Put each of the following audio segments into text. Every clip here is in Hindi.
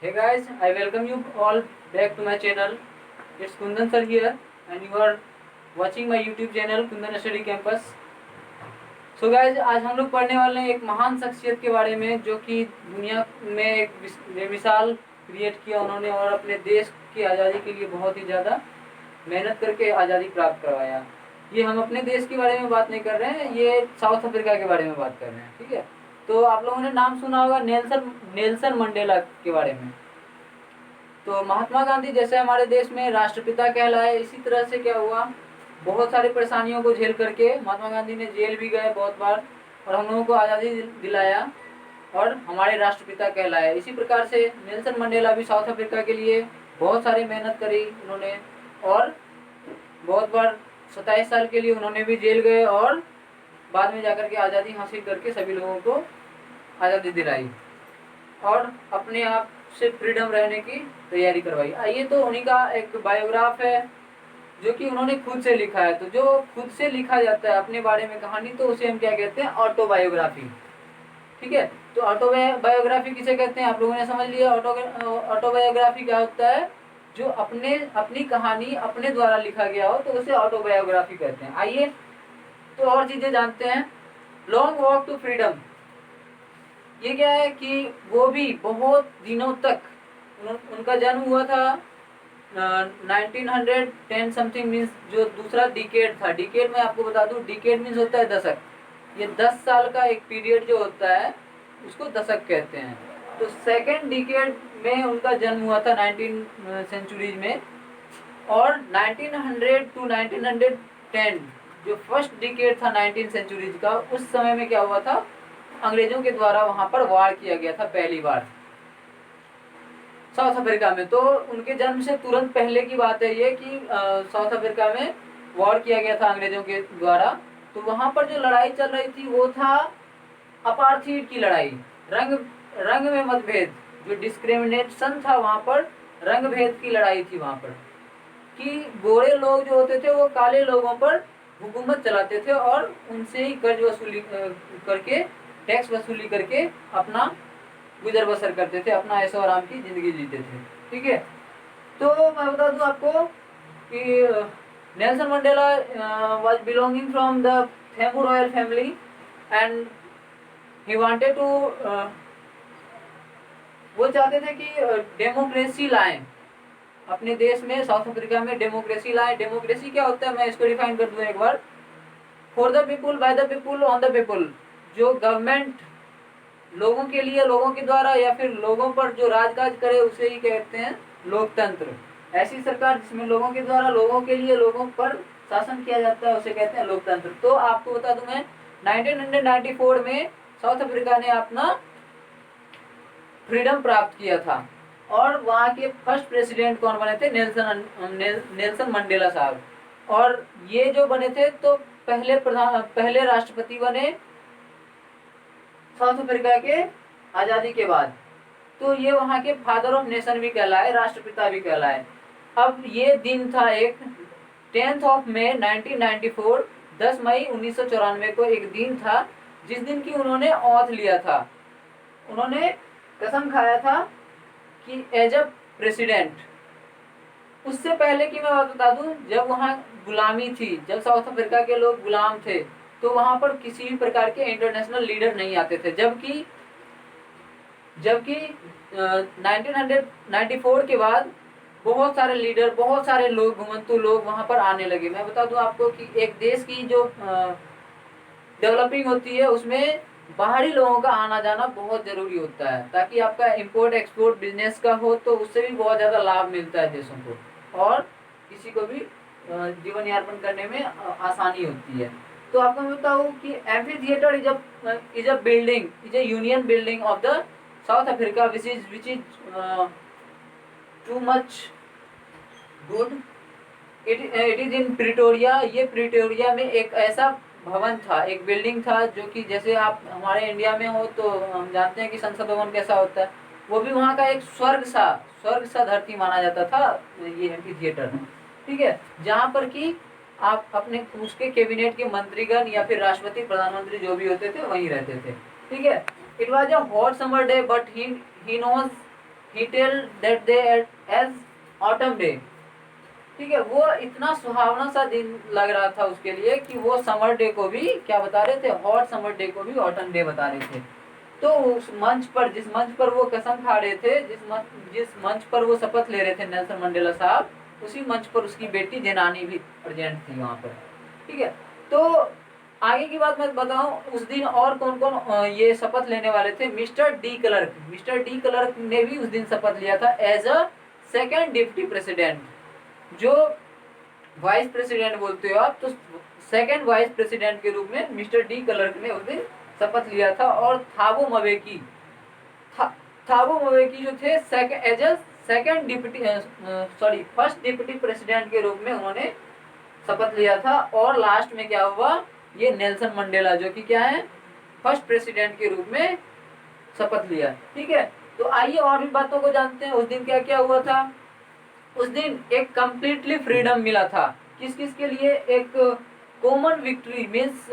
Hey guys, I welcome you all back to my channel. It's Kundan sir here and you are watching my YouTube channel Kundan Study Campus. So guys, आज हम लोग पढ़ने वाले हैं एक महान शख्सियत के बारे में जो कि दुनिया में एक बेमिसाल क्रिएट किया उन्होंने और अपने देश की आज़ादी के लिए बहुत ही ज़्यादा मेहनत करके आज़ादी प्राप्त करवाया। ये हम अपने देश के बारे में बात नहीं कर रहे हैं, ये साउथ अफ्रीका के बारे में बात कर रहे हैं। ठीक है, तो आप लोगों ने नाम सुना होगा नेल्सन मंडेला के बारे में। तो महात्मा गांधी जैसे हमारे देश में राष्ट्रपिता कहलाए, इसी तरह से क्या हुआ, बहुत सारी परेशानियों को झेल करके महात्मा गांधी ने जेल भी गए बहुत बार और हम लोगों को आज़ादी दिलाया और हमारे राष्ट्रपिता कहलाए। इसी प्रकार से नेल्सन मंडेला भी साउथ अफ्रीका के लिए बहुत सारी मेहनत करी उन्होंने और बहुत बार 27 साल के लिए उन्होंने भी जेल गए और बाद में जाकर के आज़ादी हासिल करके सभी लोगों को आज़ादी दिलाई और अपने आप से फ्रीडम रहने की तैयारी करवाई। ये तो उन्हीं का एक बायोग्राफ है जो कि उन्होंने खुद से लिखा है। तो जो खुद से लिखा जाता है अपने बारे में कहानी, तो उसे हम क्या कहते हैं, ऑटोबायोग्राफी। ठीक है, तो ऑटोबायोग्राफी किसे कहते हैं आप लोगों ने समझ लिया। ऑटोबायोग्राफी क्या होता है, जो अपनी कहानी अपने द्वारा लिखा गया हो, तो उसे ऑटोबायोग्राफी कहते हैं। आइए तो और चीजें जानते हैं। लॉन्ग वॉक टू फ्रीडम, ये क्या है कि वो भी बहुत दिनों तक उनका जन्म हुआ था 1910 समथिंग, मीन्स जो दूसरा डिकेड था। डिकेड में आपको बता दूं, डिकेड मीन्स होता है दशक। ये 10 साल का एक पीरियड जो होता है उसको दशक कहते हैं। तो सेकेंड डिकेड में उनका जन्म हुआ था 19 सेंचुरीज में और 1900 टू 1910 जो फर्स्ट डिकेड था 19 सेंचुरीज का, उस समय में क्या हुआ था, अंग्रेजों के द्वारा वहां पर वार किया गया था पहली बार साउथ अफ्रीका में। तो उनके जन्म से तुरंत पहले की बात है ये कि साउथ अफ्रीका में वॉर किया गया था अंग्रेजों के द्वारा। तो वहां पर जो लड़ाई चल रही थी वो था अपार्थीड की लड़ाई, रंग में मतभेद, जो डिस्क्रिमिनेशन था वहां पर, रंग भेद की लड़ाई थी वहां पर कि गोरे लोग जो होते थे वो काले लोगों पर हुकूमत चलाते थे और उनसे ही कर्ज वसूली करके, टैक्स वसूली करके अपना गुजर बसर करते थे, अपना ऐशो आराम की जिंदगी जीते थे। ठीक है, तो मैं बता दूं आपको कि Nelson Mandela was belonging from the Thembu royal family and he wanted to, वो चाहते थे कि डेमोक्रेसी लाएं अपने देश में, साउथ अफ्रीका में डेमोक्रेसी लाएं। डेमोक्रेसी क्या होता है, मैं इसको डिफाइन कर दूं एक बार। For the people, by the people, on the people. जो गवर्नमेंट लोगों के लिए, लोगों के द्वारा, या फिर लोगों पर जो राजकाज करे उसे ही कहते हैं लोकतंत्र। ऐसी सरकार जिसमें लोगों के द्वारा, लोगों के लिए, लोगों पर शासन किया जाता है उसे कहते हैं लोकतंत्र। तो आपको बता दूं मैं, 1994 में साउथ अफ्रीका ने अपना फ्रीडम प्राप्त किया था और वहाँ के फर्स्ट प्रेसिडेंट कौन बने थे, नेल्सन मंडेला साहब। और ये जो बने थे तो पहले राष्ट्रपति बने साउथ अफ्रीका के आज़ादी के बाद। तो ये वहाँ के फादर ऑफ नेशन भी कहलाए, राष्ट्रपिता भी कहलाए। अब ये दिन था एक 10th ऑफ मई 1994, 10 मई 1994 को एक दिन था जिस दिन की उन्होंने औथ लिया था। उन्होंने कसम खाया था कि एज अ प्रेसिडेंट। उससे पहले की मैं बात बता दूं, जब वहाँ गुलामी थी, जब साउथ अफ्रीका के लोग गुलाम थे, तो वहां पर किसी भी प्रकार के इंटरनेशनल लीडर नहीं आते थे। जबकि 1994 के बाद बहुत सारे लीडर, बहुत सारे लोग, घुमंतु लोग वहां पर आने लगे। मैं बता दूं आपको कि एक देश की जो डेवलपिंग होती है उसमें बाहरी लोगों का आना जाना बहुत जरूरी होता है, ताकि आपका इंपोर्ट एक्सपोर्ट बिजनेस का हो तो उससे भी बहुत ज्यादा लाभ मिलता है देशों को और किसी को भी जीवन यापन करने में आसानी होती है। तो आपको मैं बताऊं कि amphi theatre is a building, is a union building of the south Africa which is too much good. It is in Pretoria. ये प्रिटोरिया में एक ऐसा भवन था, एक बिल्डिंग था जो कि जैसे आप हमारे इंडिया में हो तो हम जानते हैं कि संसद भवन कैसा होता है, वो भी वहाँ का एक स्वर्ग सा धरती माना जाता था ये एम्फी थिएटर। ठीक है, जहाँ पर कि आप अपने उसके कैबिनेट के मंत्रीगण या फिर राष्ट्रपति, प्रधानमंत्री जो भी होते थे वहीं रहते थे। ठीक है, it was a hot summer day but he knows he tell that day as autumn day। ठीक है, वो इतना सुहावना सा दिन लग रहा था उसके लिए कि वो समर डे को भी क्या बता रहे थे, हॉट समर डे को भी ऑटम डे बता रहे थे। तो उस मंच पर, जिस मंच पर वो कसम खा रहे थे, जिस मंच पर वो शपथ ले रहे थे नेल्सन मंडेला साहब, उसी मंच पर उसकी बेटी जेनानी भी प्रेजेंट थी वहां पर। ठीक है, तो आगे की बात मैं बताऊं, उस दिन और कौन कौन ये शपथ लेने वाले थे। Mister de Klerk, Mister de Klerk ने भी उस दिन शपथ लिया था as a second deputy president. जो वाइस प्रेसिडेंट बोलते हो आप, तो सेकेंड वाइस प्रेसिडेंट के रूप में मिस्टर डी क्लर्क ने उस दिन शपथ लिया था। और थाबो मवेकी, थाबो मवेकी जो थे as a second deputy sorry first deputy president के रूप में उन्होंने शपथ लिया था। और लास्ट में क्या हुआ, ये नेल्सन मंडेला जो कि क्या है, फर्स्ट प्रेसिडेंट के रूप में शपथ लिया। ठीक है, तो आइए और भी बातों को जानते हैं। उस दिन क्या क्या हुआ था। उस दिन एक कंप्लीटली फ्रीडम मिला था। किस किस के लिए, एक कॉमन विक्ट्री मीन्स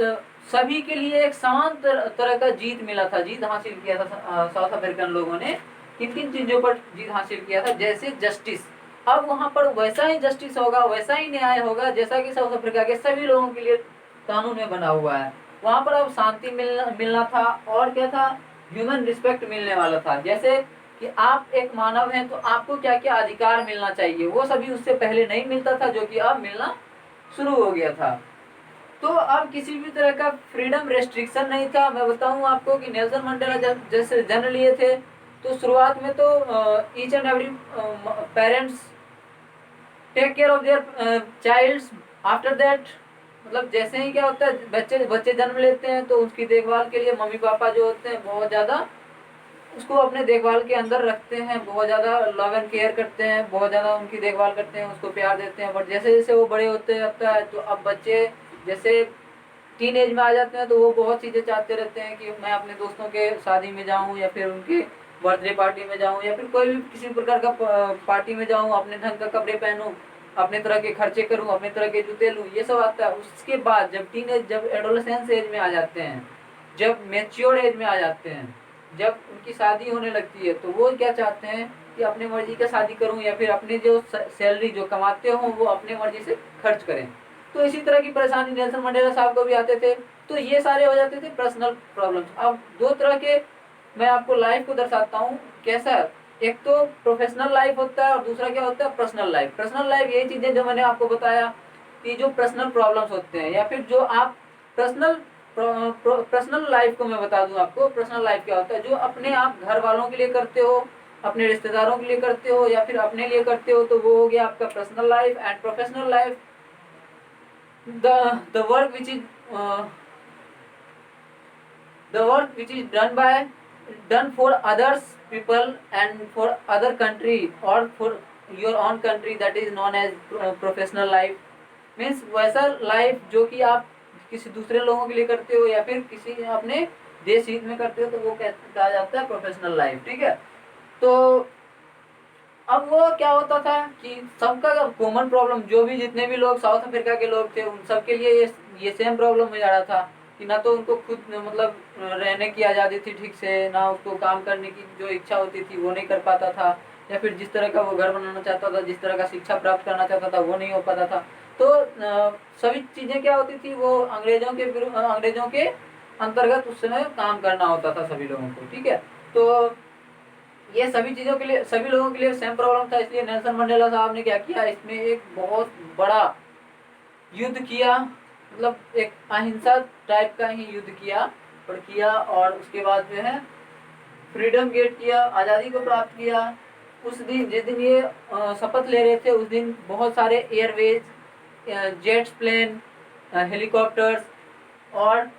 सभी के लिए एक समान तरह का जीत मिला था, जीत हासिल किया था साउथ अफ्रीकन लोगों ने। किन किन चीजों पर जीत हासिल किया था, जैसे जस्टिस। अब वहां पर वैसा ही जस्टिस होगा, वैसा ही न्याय होगा जैसा कि साउथ अफ्रीका के सभी लोगों के लिए कानून में बना हुआ है। वहां पर अब शांति मिलना था, और क्या था, ह्यूमन रिस्पेक्ट मिलने वाला था। जैसे कि आप एक मानव हैं तो आपको क्या क्या अधिकार मिलना चाहिए, वो सभी उससे पहले नहीं मिलता था, जो कि अब मिलना शुरू हो गया था। तो अब किसी भी तरह का फ्रीडम रेस्ट्रिक्शन नहीं था। मैं बताऊं आपको कि नेल्सन मंडेला जैसे जन्म लिए थे, तो शुरुआत में तो each and every parents take care of their childs after that. मतलब जैसे ही क्या होता है, बच्चे बच्चे जन्म लेते हैं तो उसकी देखभाल के लिए मम्मी पापा जो होते हैं बहुत ज़्यादा उसको अपने देखभाल के अंदर रखते हैं, बहुत ज़्यादा लव एंड केयर करते हैं, बहुत ज़्यादा उनकी देखभाल करते हैं, उसको प्यार देते हैं। बट जैसे जैसे वो बड़े होते रहता है, तो अब बच्चे जैसे टीन एज में आ जाते हैं, तो वो बहुत चीज़ें चाहते रहते हैं कि मैं अपने दोस्तों के शादी में जाऊँ, या फिर उनके बर्थडे पार्टी में जाऊँ, या फिर कोई भी किसी प्रकार का पार्टी में जाऊँ, अपने ढंग का कपड़े पहनूँ, अपने तरह के खर्चे करूँ, अपने तरह के जूते लूँ, ये सब आता है। उसके बाद जब टीन एज, जब एडोलेसेंस एज में आ जाते हैं, जब मेच्योर एज में आ जाते हैं, जब उनकी शादी होने लगती है, तो वो क्या चाहते हैं कि अपनी मर्जी का शादी करूं, या फिर अपनी जो सैलरी जो कमाते हो वो अपनी मर्जी से खर्च करें। तो इसी तरह की परेशानी नेल्सन मंडेला साहब को भी आते थे। तो ये सारे हो जाते थे पर्सनल प्रॉब्लम्स। अब दो तरह के मैं आपको लाइफ को दर्शाता हूँ कैसा, एक तो प्रोफेशनल लाइफ होता है और दूसरा क्या होता है, पर्सनल लाइफ। पर्सनल लाइफ यही चीजें जो मैंने आपको बताया कि जो पर्सनल प्रॉब्लम्स होते हैं, या फिर जो आप पर्सनल लाइफ को मैं बता दूं आपको। पर्सनल लाइफ क्या होता है, जो अपने आप घर वालों के लिए करते हो, अपने रिश्तेदारों के लिए करते हो, या फिर अपने लिए करते हो, तो वो हो गया आपका personal life. And professional life, the work which is the work which is done for others people and for other country or for your own country, that is known as professional life। Means वैसा लाइफ जो कि आप किसी दूसरे लोगों के लिए करते हो, या फिर किसी अपने देश हित में करते हो, तो वो कहा जाता है प्रोफेशनल लाइफ। ठीक है, तो अब वो क्या होता था कि सबका कॉमन प्रॉब्लम, जो भी जितने भी लोग साउथ अफ्रीका के लोग थे, उन सबके लिए ये सेम प्रॉब्लम हो जा रहा था कि ना तो उनको खुद मतलब रहने की आज़ादी थी ठीक से, ना उसको काम करने की जो इच्छा होती थी वो नहीं कर पाता था, या फिर जिस तरह का वो घर बनाना चाहता था, जिस तरह का शिक्षा प्राप्त करना चाहता था, वो नहीं हो पाता था। तो सभी चीज़ें क्या होती थी, वो अंग्रेजों के अंतर्गत उस समय काम करना होता था सभी लोगों को। ठीक है, तो ये सभी चीज़ों के लिए, सभी लोगों के लिए सेम प्रॉब्लम था। इसलिए नेल्सन मंडेला साहब ने क्या किया, इसमें एक बहुत बड़ा युद्ध किया, मतलब एक अहिंसा टाइप का ही युद्ध किया, और उसके बाद जो है फ्रीडम गेट किया, आज़ादी को प्राप्त किया। उस दिन, जिस दिन ये शपथ ले रहे थे, उस दिन बहुत सारे एयरवेज, जेट्स प्लेन, हेलीकॉप्टर्स, और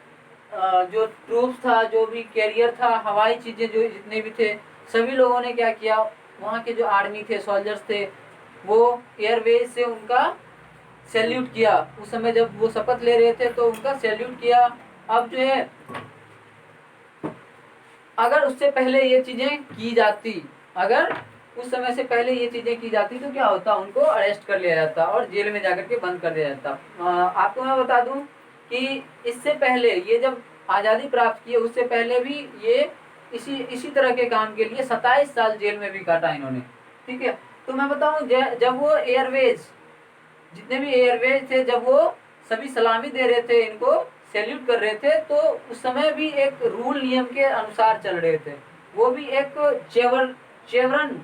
जो ट्रूप्स था, जो भी कैरियर था, हवाई चीज़ें जो जितने भी थे, सभी लोगों ने क्या किया, वहाँ के जो आर्मी थे, सोल्जर्स थे, वो एयरवेज से उनका सैल्यूट किया। उस समय जब वो शपथ ले रहे थे तो उनका सैल्यूट किया। अब जो है, अगर उससे पहले ये चीज़ें की जाती, अगर उस समय से पहले ये चीज़ें की जाती, तो क्या होता, उनको अरेस्ट कर लिया जाता और जेल में जाकर के बंद कर दिया जाता। आपको मैं बता दूं कि इससे पहले, ये जब आज़ादी प्राप्त की, उससे पहले भी ये इसी तरह के काम के लिए 27 साल जेल में भी काटा इन्होंने। ठीक है, तो मैं बताऊं जब वो एयरवेज, जितने भी एयरवेज थे, जब वो सभी सलामी दे रहे थे, इनको सैल्यूट कर रहे थे, तो उस समय भी एक रूल नियम के अनुसार चल रहे थे। वो भी एक चेवरन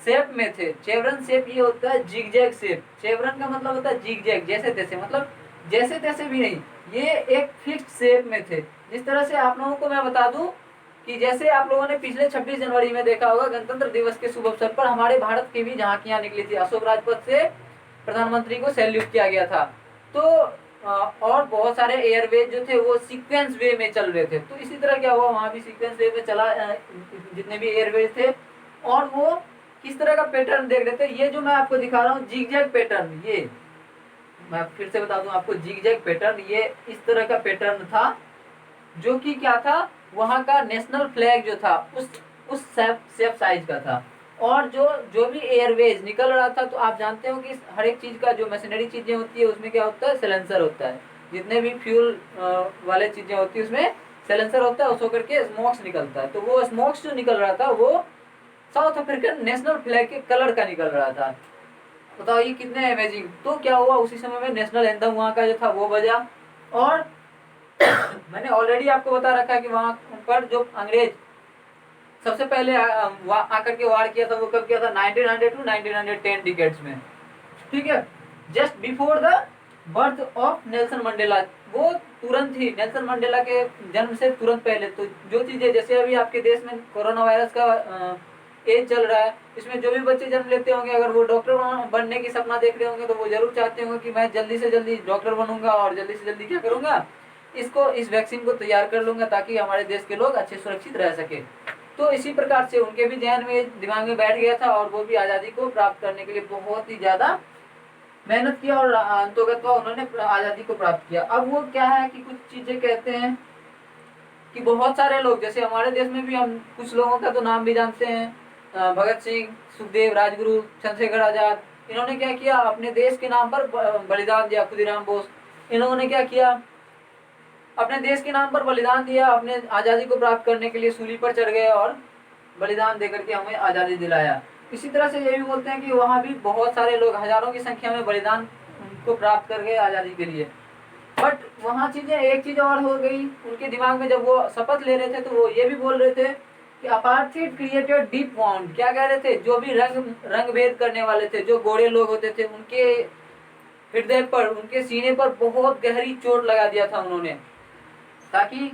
शेप में थे। चेवरन शेप ये होता है जिगजैग शेप। चेवरन का मतलब होता है जिगजैग, जैसे तैसे, मतलब जैसे तैसे भी नहीं, ये एक फिक्स शेप में थे। जिस तरह से आप लोगों को मैं बता दूं कि जैसे आप लोगों ने पिछले 26 जनवरी में देखा होगा, गणतंत्र दिवस के शुभ अवसर पर हमारे भारत की भी झांकियां निकली थी। अशोक राजपथ से प्रधानमंत्री को सैल्यूट किया गया था। तो और बहुत सारे एयरवेज जो थे वो सीक्वेंस वे में चल रहे थे। तो इसी तरह क्या हुआ, वहां भी सीक्वेंस वे में चला, जितने भी एयरवेज थे, और वो किस तरह का पैटर्न देख रहे थे। ये जो मैं आपको दिखा रहा हूँ जिगजैग पैटर्न, ये मैं फिर से बता दूं आपको, जिगजैग पैटर्न ये इस तरह का पैटर्न था, जो कि क्या था, वहां का नेशनल फ्लैग जो था उस शेप साइज का था। और जो भी एयरवेज निकल रहा था, तो आप जानते हो कि हर एक चीज का जो मशीनरी चीजें होती है उसमें क्या होता है, सिलेंसर होता है। जितने भी फ्यूल वाले चीजें होती है उसमें सिलेंसर होता है, उस होकर के स्मोक्स निकलता है। तो वो स्मोक्स जो निकल रहा था वो साउथ अफ्रीकन नेशनल फ्लैग के कलर का निकल रहा था। बताओ ये कितने अमेजिंग। तो क्या हुआ, उसी समय में नेशनल एंथम वहाँ का जो था वो बजा। और मैंने ऑलरेडी आपको बता रखा है कि वहाँ पर जो अंग्रेज सबसे पहले आकर के वार किया था, वो कब किया था, 1900 टू 1910 डिकेड्स में। ठीक है, just before the birth of Nelson Mandela. वो तुरंत ही नेल्सन मंडेला के जन्म से तुरंत पहले। तो जो चीजें, जैसे अभी आपके देश में कोरोना वायरस का एज चल रहा है, इसमें जो भी बच्चे जन्म लेते होंगे, अगर वो डॉक्टर बनने की सपना देख रहे होंगे, तो वो जरूर चाहते होंगे कि मैं जल्दी से जल्दी डॉक्टर बनूंगा और जल्दी से जल्दी क्या करूंगा, इस वैक्सीन को तैयार कर लूंगा, ताकि हमारे देश के लोग अच्छे सुरक्षित रह सके। तो इसी प्रकार से उनके भी ध्यान में, दिमाग में बैठ गया था, और वो भी आज़ादी को प्राप्त करने के लिए बहुत ही ज़्यादा मेहनत किया, और अंतोगत्वा उन्होंने आज़ादी को प्राप्त किया। अब वो क्या है कि कुछ चीज़ें कहते हैं कि बहुत सारे लोग, जैसे हमारे देश में भी हम कुछ लोगों का तो नाम भी जानते हैं, भगत सिंह, सुखदेव, राजगुरु, चंद्रशेखर आज़ाद। इन्होंने क्या किया, अपने देश के नाम पर बलिदान दिया। खुदीराम बोस, इन्होंने क्या किया, अपने देश के नाम पर बलिदान दिया, अपने आज़ादी को प्राप्त करने के लिए सूली पर चढ़ गए और बलिदान देकर के हमें आज़ादी दिलाया। इसी तरह से ये भी बोलते हैं कि वहाँ भी बहुत सारे लोग, हजारों की संख्या में बलिदान को प्राप्त कर गए आज़ादी के लिए। बट वहाँ चीजें, एक चीज और हो गई उनके दिमाग में, जब वो शपथ ले रहे थे तो वो ये भी बोल रहे थे कि अपार्थाइड क्रिएटेड डीप वॉन्ड। क्या कह रहे थे, जो भी रंग भेद करने वाले थे, जो गोरे लोग होते थे, उनके हृदय पर, उनके सीने पर बहुत गहरी चोट लगा दिया था उन्होंने, ताकि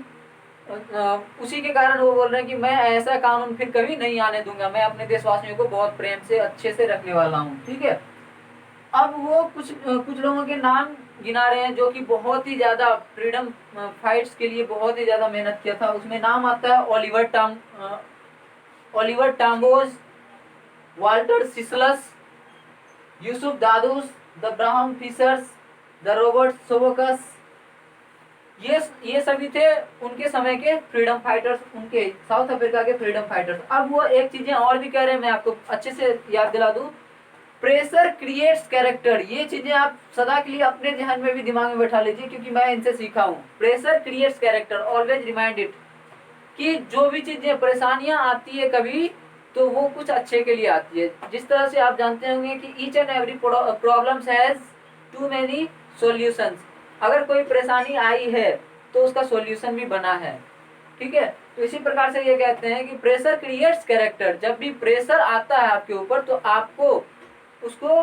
उसी के कारण वो बोल रहे हैं कि मैं ऐसा कानून फिर कभी नहीं आने दूंगा, मैं अपने देशवासियों को बहुत प्रेम से अच्छे से रखने वाला हूँ। ठीक है, अब वो कुछ लोगों के नाम गिना रहे हैं जो कि बहुत ही ज्यादा फ्रीडम फाइट्स के लिए बहुत ही ज्यादा मेहनत किया था। उसमें नाम आता है Oliver Tambos, Walter Sisulus, Yusuf Dadoos, the Brown Fischers, the Robert Sobukwes. ये सभी थे उनके समय के फ्रीडम फाइटर्स, उनके साउथ अफ्रीका के फ्रीडम फाइटर्स। अब वो एक चीजें और भी कह रहे हैं, मैं आपको अच्छे से याद दिला दूं, प्रेशर क्रिएट्स कैरेक्टर। ये चीजें आप सदा के लिए अपने ध्यान में भी, दिमाग में बैठा लीजिए, क्योंकि मैं इनसे सीखा हूँ। Pressure creates character, always remind it, कि जो भी चीजें, परेशानियां आती है कभी, तो वो कुछ अच्छे के लिए आती है। जिस तरह से आप जानते होंगे कि each and every problems has too many solutions. अगर कोई परेशानी आई है तो उसका सॉल्यूशन भी बना है। ठीक है, तो इसी प्रकार से ये कहते हैं कि प्रेशर क्रिएट्स कैरेक्टर। जब भी प्रेशर आता है आपके ऊपर, तो आपको उसको,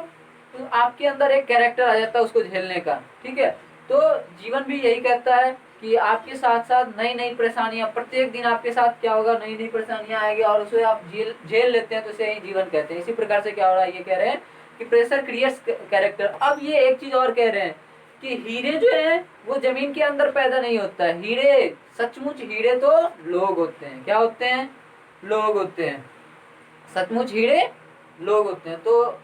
तो आपके अंदर एक कैरेक्टर आ जाता है उसको झेलने का। ठीक है, तो जीवन भी यही कहता है कि आपके साथ साथ नई नई परेशानियां, प्रत्येक दिन आपके साथ क्या होगा, नई नई परेशानियां आएगी, और उसे आप झेल लेते हैं, तो इसे ही जीवन कहते हैं। इसी प्रकार से क्या हो रहा है, ये कह रहे हैं कि प्रेशर क्रिएट्स कैरेक्टर। अब ये एक चीज और कह रहे हैं कि हीरे जो है वो जमीन के अंदर पैदा नहीं होता है। हीरे, सचमुच हीरे तो लोग होते हैं। क्या होते हैं, लोग होते हैं। सचमुच हीरे लोग होते हैं। तो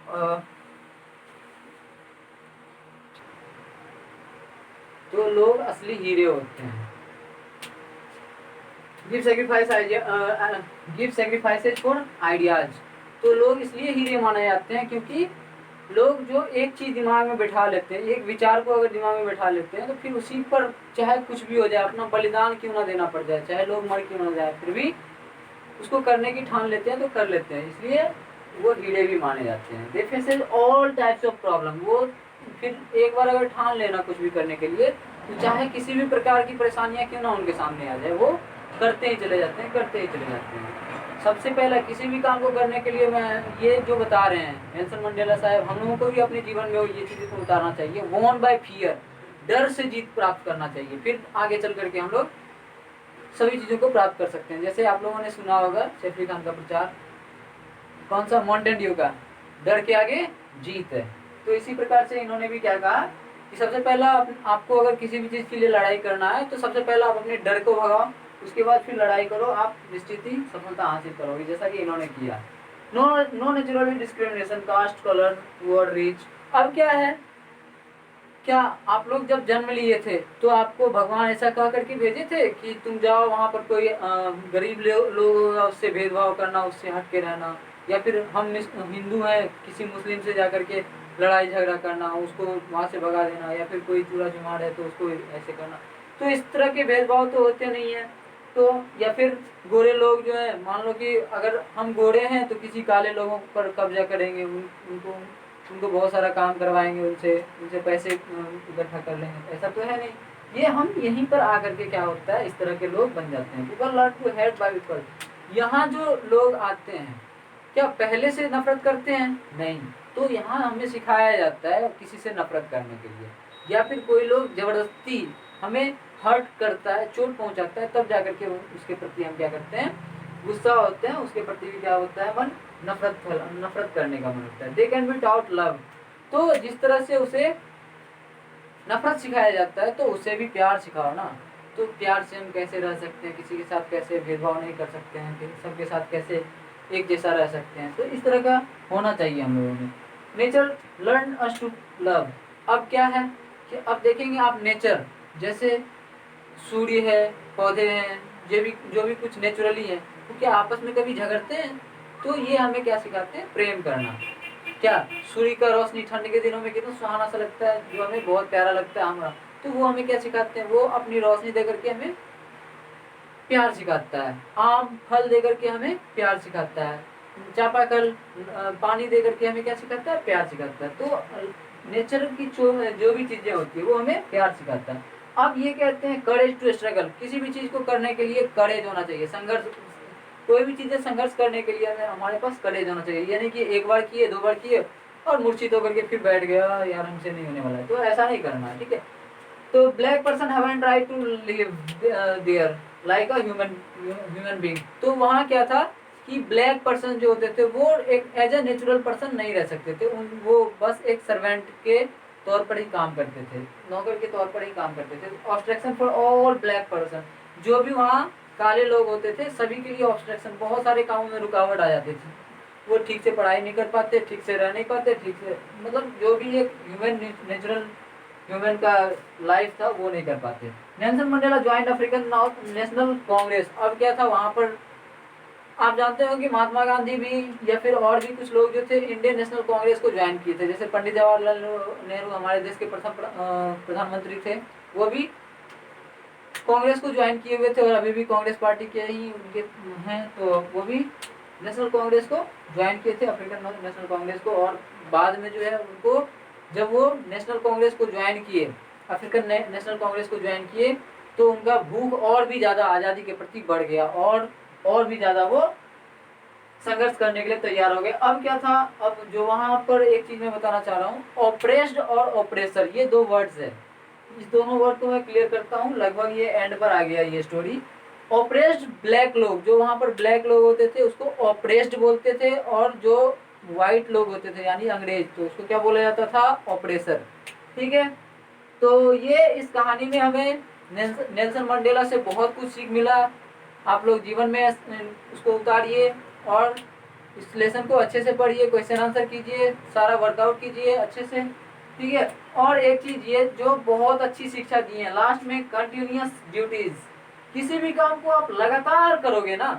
लोग असली हीरे होते हैं। Give sacrifices for ideas. तो लोग इसलिए हीरे माने जाते हैं क्योंकि लोग जो एक चीज दिमाग में बैठा लेते हैं, एक विचार को अगर दिमाग में बैठा लेते हैं, तो फिर उसी पर चाहे कुछ भी हो जाए, अपना बलिदान क्यों ना देना पड़ जाए, चाहे लोग मर क्यों ना जाए, फिर भी उसको करने की ठान लेते हैं तो कर लेते हैं, इसलिए वो हीरे भी माने जाते हैं। They faces all types of problem, वो फिर एक बार अगर ठान लेना कुछ भी करने के लिए तो चाहे किसी भी प्रकार की परेशानियां क्यों ना उनके सामने आ जाए, वो करते ही चले जाते हैं, करते ही चले जाते हैं। सबसे पहला किसी भी काम को करने के लिए मैं ये जो बता रहे हैं नेल्सन मंडेला साहब, हम लोगों को भी अपने जीवन में ये चीज़ें को उतारना चाहिए। वॉन बाय फियर, डर से जीत प्राप्त करना चाहिए, फिर आगे चल करके हम लोग सभी चीज़ों को प्राप्त कर सकते हैं। जैसे आप लोगों ने सुना होगा सैफ अली खान का प्रचार, कौन सा, माउंटेन ड्यू का, डर के आगे जीत है। तो इसी प्रकार से इन्होंने भी क्या कहा कि सबसे पहला आपको अगर किसी भी चीज़ के लिए लड़ाई करना है तो सबसे पहला आप अपने डर को भगाओ, उसके बाद फिर लड़ाई करो, आप निश्चित ही सफलता हासिल करोगे, जैसा कि इन्होंने किया। No naturally discrimination, caste, colour, poor, rich. अब क्या है, क्या आप लोग जब जन्म लिए थे तो आपको भगवान ऐसा कहा करके भेजे थे कि तुम जाओ वहाँ पर कोई गरीब लोग होगा उससे भेदभाव करना, उससे हट के रहना, या फिर हम हिंदू हैं किसी मुस्लिम से जाकर के लड़ाई झगड़ा करना, उसको वहाँ से भगा देना, या फिर कोई चूड़ा चुमार है तो उसको ऐसे करना। तो इस तरह के भेदभाव तो होते नहीं है। तो या फिर गोरे लोग जो है, मान लो कि अगर हम गोरे हैं तो किसी काले लोगों पर कब्जा करेंगे, उनको बहुत सारा काम करवाएंगे, उनसे पैसे इकट्ठा कर लेंगे, ऐसा तो है नहीं। ये हम यहीं पर आकर के क्या होता है, इस तरह के लोग बन जाते हैं। People learn to hate by people. यहाँ जो लोग आते हैं क्या पहले से नफरत करते हैं? नहीं। तो यहाँ हमें सिखाया जाता है किसी से नफरत करने के लिए, या फिर कोई लोग जबरदस्ती हमें हर्ट करता है, चोट पहुंचाता है, तब जाकर के उसके प्रति हम क्या करते हैं, गुस्सा होते हैं, उसके प्रति भी क्या होता है, मन नफरत करने का मन होता है। They can be taught love. तो जिस तरह से उसे नफरत सिखाया जाता है तो उसे भी प्यार सिखाओ ना। तो प्यार से हम कैसे रह सकते हैं, किसी के साथ कैसे भेदभाव नहीं कर सकते हैं, सबके साथ कैसे एक जैसा रह सकते हैं, तो इस तरह का होना चाहिए हम लोगों में। Nature learn us to love. अब क्या है कि अब देखेंगे आप नेचर, जैसे सूर्य है, पौधे हैं, जो भी कुछ नेचुरली है, तो क्या आपस में कभी झगड़ते हैं? तो ये हमें क्या सिखाते हैं, प्रेम करना। क्या सूर्य का रोशनी ठंड के दिनों में कितना सुहाना सा लगता है, जो हमें बहुत प्यारा लगता है हमारा, तो वो हमें क्या सिखाते हैं, वो अपनी रोशनी दे करके हमें प्यार सिखाता है। आम फल दे करके हमें प्यार सिखाता है, चापाकल पानी दे करके हमें क्या सिखाता है, प्यार सिखाता है। तो नेचर की जो भी चीजें होती है वो हमें प्यार सिखाता है। अब ये कहते हैं करेज टू स्ट्रगल, किसी भी चीज को करने के लिए करेज होना चाहिए, संघर्ष, कोई भी चीजें संघर्ष करने के लिए हमारे पास करेज होना चाहिए। यानी कि एक बार किए, 2 बार किए और मूर्छित होकर के फिर बैठ गया, यार हमसे नहीं होने वाला है, तो ऐसा नहीं करना है, ठीक है। तो black person haven't tried to live there like a human being. तो वहाँ क्या था कि ब्लैक पर्सन जो होते थे वो एक एज ए नेचुरल पर्सन नहीं रह सकते थे, वो बस एक सर्वेंट के तौर पर ही काम करते थे, नौकर के तौर पर ही काम करते थे। Obstruction for all black person, जो भी वहाँ काले लोग होते थे सभी के लिए ऑब्स्ट्रक्शन, बहुत सारे कामों में रुकावट आ जाती थी। वो ठीक से पढ़ाई नहीं कर पाते, ठीक से रह नहीं पाते, ठीक से मतलब जो भी एक नेचुरल ह्यूमन का लाइफ था वो नहीं कर पाते। Nelson Mandela joint African national Congress. अब क्या था वहाँ पर, आप जानते हो कि महात्मा गांधी भी या फिर और भी कुछ लोग जो थे इंडियन नेशनल कांग्रेस को ज्वाइन किए थे। जैसे पंडित जवाहरलाल नेहरू हमारे देश के प्रथम प्रधानमंत्री थे, वो भी कांग्रेस को ज्वाइन किए हुए थे और अभी भी कांग्रेस पार्टी के ही उनके हैं, तो वो भी नेशनल कांग्रेस को ज्वाइन किए थे, अफ्रीकन नेशनल कांग्रेस को। और बाद में जो है उनको, जब वो नेशनल कांग्रेस को ज्वाइन किए, अफ्रीकन नेशनल कांग्रेस को ज्वाइन किए, तो उनका भूख और भी ज़्यादा आज़ादी के प्रति बढ़ गया और भी ज़्यादा वो संघर्ष करने के लिए तैयार हो गए। अब क्या था, अब जो वहाँ पर एक चीज़ मैं बताना चाह रहा हूँ, ऑप्रेस्ड और ऑप्रेसर, ये 2 वर्ड्स है। इस दोनों वर्ड को मैं क्लियर करता हूँ, लगभग ये एंड पर आ गया ये स्टोरी। ऑप्रेस्ड ब्लैक लोग, जो वहाँ पर ब्लैक लोग होते थे उसको ऑप्रेस्ड बोलते थे, और जो व्हाइट लोग होते थे यानी अंग्रेज, तो उसको क्या बोला जाता था, ऑपरेसर, ठीक है। तो ये इस कहानी में हमें नेल्सन मंडेला से बहुत कुछ सीख मिला। आप लोग जीवन में उसको उतारिए और इस लेसन को अच्छे से पढ़िए, क्वेश्चन आंसर कीजिए, सारा वर्कआउट कीजिए अच्छे से, ठीक है। और एक चीज ये जो बहुत अच्छी शिक्षा दी है लास्ट में, कंटिन्यूअस ड्यूटीज। किसी भी काम को आप लगातार करोगे ना,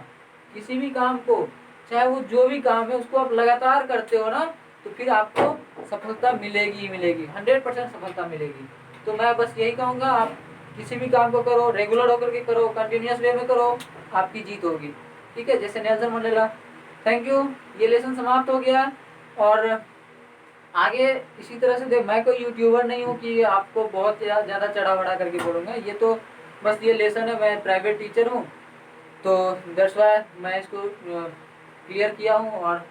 किसी भी काम को, चाहे वो जो भी काम है उसको आप लगातार करते हो ना, तो फिर आपको सफलता मिलेगी ही मिलेगी, 100% सफलता मिलेगी। तो मैं बस यही कहूँगा, आप किसी भी काम को करो, रेगुलर होकर के करो, कंटिन्यूअस वे में करो, आपकी जीत होगी। ठीक है, जैसे नेल्सन मंडेला। थैंक यू, ये लेसन समाप्त हो गया। और आगे इसी तरह से देख, मैं कोई यूट्यूबर नहीं हूँ कि आपको बहुत ज़्यादा चढ़ा बढ़ा करके बोलूँगा। ये तो बस ये लेसन है, मैं प्राइवेट टीचर हूँ, तो दैट्स वाई मैं इसको क्लियर किया हूँ। और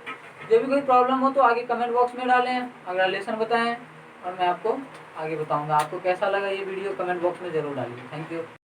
जो भी कोई प्रॉब्लम हो तो आगे कमेंट बॉक्स में डालें, अगला लेसन बताएं और मैं आपको आगे बताऊँगा। आपको कैसा लगा ये वीडियो कमेंट बॉक्स में ज़रूर डालिए। Thank you.